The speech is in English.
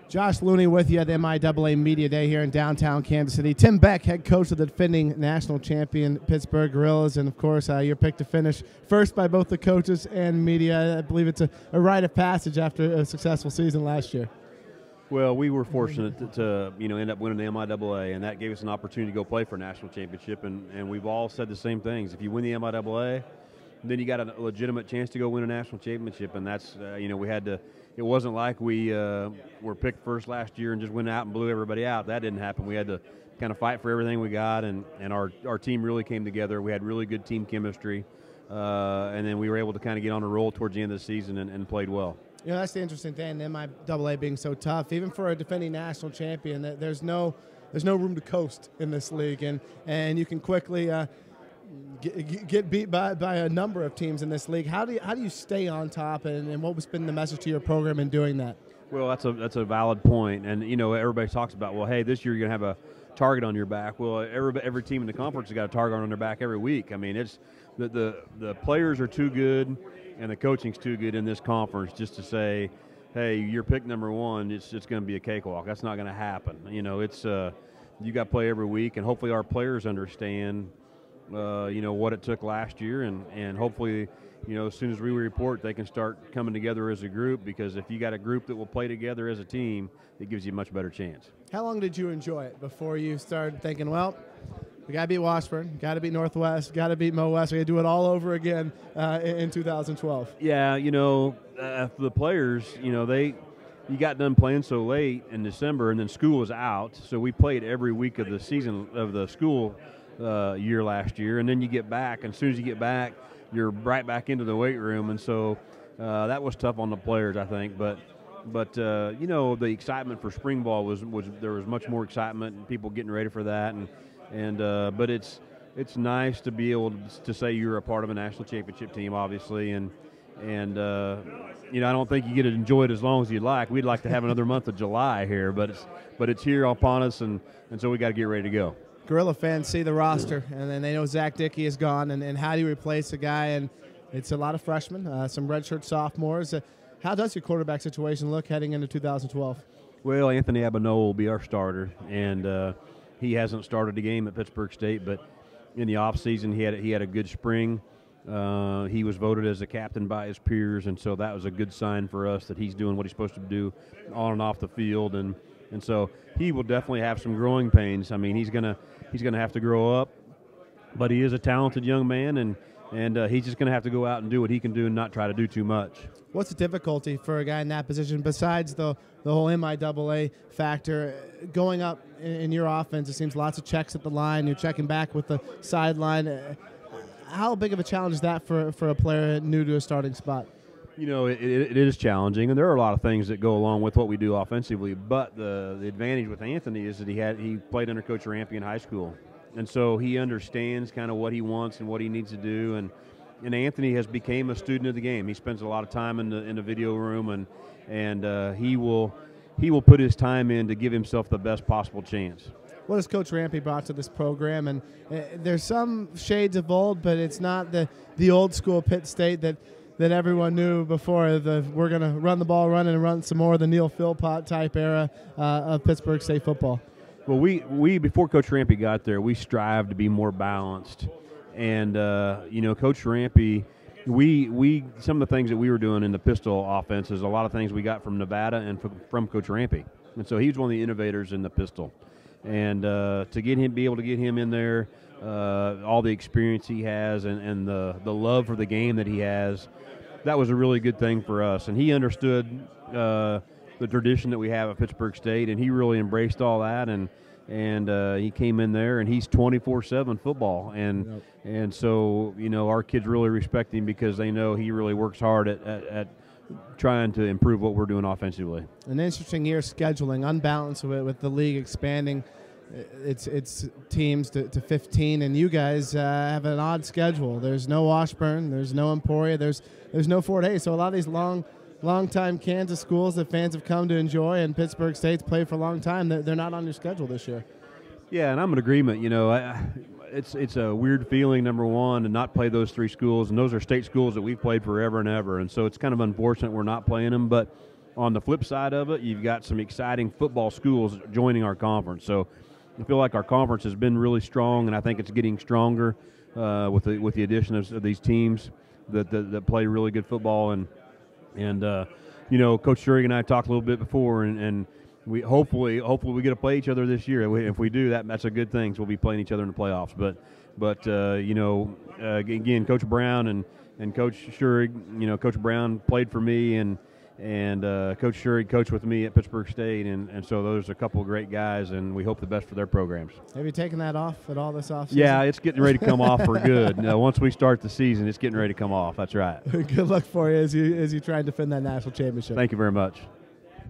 Josh Looney with you at the MIAA Media Day here in downtown Kansas City. Tim Beck, head coach of the defending national champion Pittsburgh Gorillas, and of course your pick to finish first by both the coaches and media. I believe it's a rite of passage after a successful season last year. Well, we were fortunate to end up winning the MIAA, and that gave us an opportunity to go play for a national championship. And we've all said the same things. If you win the MIAA, then you got a legitimate chance to go win a national championship. And that's we had to. It wasn't like we were picked first last year and just went out and blew everybody out. That didn't happen. We had to kind of fight for everything we got, and our team really came together. We had really good team chemistry, and then we were able to kind of get on a roll towards the end of the season and played well. You know, that's the interesting thing, the MIAA being so tough. Even for a defending national champion, there's no room to coast in this league, and you can quickly get beat by a number of teams in this league. How do you stay on top, and what was been the message to your program in doing that? Well, that's a valid point, and everybody talks about, well, hey, this year you're going to have a target on your back. Well, every team in the conference has got a target on their back every week. I mean, it's the players are too good, and the coaching's too good in this conference just to say, hey, you're pick number one. It's going to be a cakewalk. That's not going to happen. It's you got to play every week, and hopefully our players understand what it took last year, and hopefully, as soon as we report, they can start coming together as a group, because if you got a group that will play together as a team, it gives you a much better chance. How long did you enjoy it before you started thinking, well, we got to beat Washburn, got to beat Northwest, got to beat Mo West, we got to do it all over again in 2012? Yeah, for the players, you got done playing so late in December, and then school was out, so we played every week of the season of the school year last year, and then you get back, and as soon as you get back, you're right back into the weight room, and so that was tough on the players, I think. But the excitement for spring ball was there was much more excitement and people getting ready for that, but it's nice to be able to say you're a part of a national championship team, obviously, and I don't think you get to enjoy it as long as you'd like. We'd like to have another month of July here, but it's here upon us, and so we got to get ready to go. Gorilla fans see the roster, and then they know Zach Dickey is gone, and how do you replace a guy? And it's a lot of freshmen, some redshirt sophomores. How does your quarterback situation look heading into 2012? Well, Anthony Abano will be our starter, and he hasn't started a game at Pittsburg State, but in the offseason he had a good spring. He was voted as a captain by his peers, and so that was a good sign for us that he's doing what he's supposed to do on and off the field, and so he will definitely have some growing pains. I mean, he's gonna have to grow up, but he is a talented young man, and he's just gonna have to go out and do what he can do and not try to do too much. What's the difficulty for a guy in that position besides the whole MIAA factor? Going up in your offense, it seems lots of checks at the line. You're checking back with the sideline. How big of a challenge is that for a player new to a starting spot? It is challenging, and there are a lot of things that go along with what we do offensively. But the advantage with Anthony is that he played under Coach Rampy in high school, and so he understands kind of what he wants and what he needs to do. And Anthony has become a student of the game. He spends a lot of time in the video room, and he will put his time in to give himself the best possible chance. What has Coach Rampy brought to this program? And there's some shades of old, but it's not the old school Pitt State that everyone knew before. We're going to run the ball, run and run some more of the Neil Philpott type era of Pittsburg State football. Well, we before Coach Rampy got there, we strived to be more balanced. And, Coach Rampy, some of the things that we were doing in the pistol offense is a lot of things we got from Nevada and from Coach Rampy. And so he's one of the innovators in the pistol. And be able to get him in there, all the experience he has and the love for the game that he has, that was a really good thing for us. And he understood the tradition that we have at Pittsburg State, and he really embraced all that. And he came in there, and he's 24/7 football. And so our kids really respect him because they know he really works hard at trying to improve what we're doing offensively. An interesting year scheduling, unbalanced with the league expanding its teams to 15, and you guys have an odd schedule. There's no Washburn, there's no Emporia, there's no Fort Hays. So a lot of these long-time Kansas schools that fans have come to enjoy and Pittsburg State's played for a long time, they're not on your schedule this year. Yeah, and I'm in agreement. It's a weird feeling, number one, to not play those three schools, and those are state schools that we've played forever and ever, and so it's kind of unfortunate we're not playing them, but on the flip side of it, you've got some exciting football schools joining our conference. So I feel like our conference has been really strong, and I think it's getting stronger with the addition of these teams that play really good football. And Coach Schurig and I talked a little bit before, and we hopefully we get to play each other this year. If we do, that's a good thing. So we'll be playing each other in the playoffs. But again, Coach Brown and Coach Schurig, Coach Brown played for me, and Coach Schurig coached with me at Pittsburg State, and so those are a couple of great guys, and we hope the best for their programs. Have you taken that off at all this offseason? Yeah, it's getting ready to come off for good. Once we start the season, it's getting ready to come off. That's right. Good luck for you as you try and defend that national championship. Thank you very much.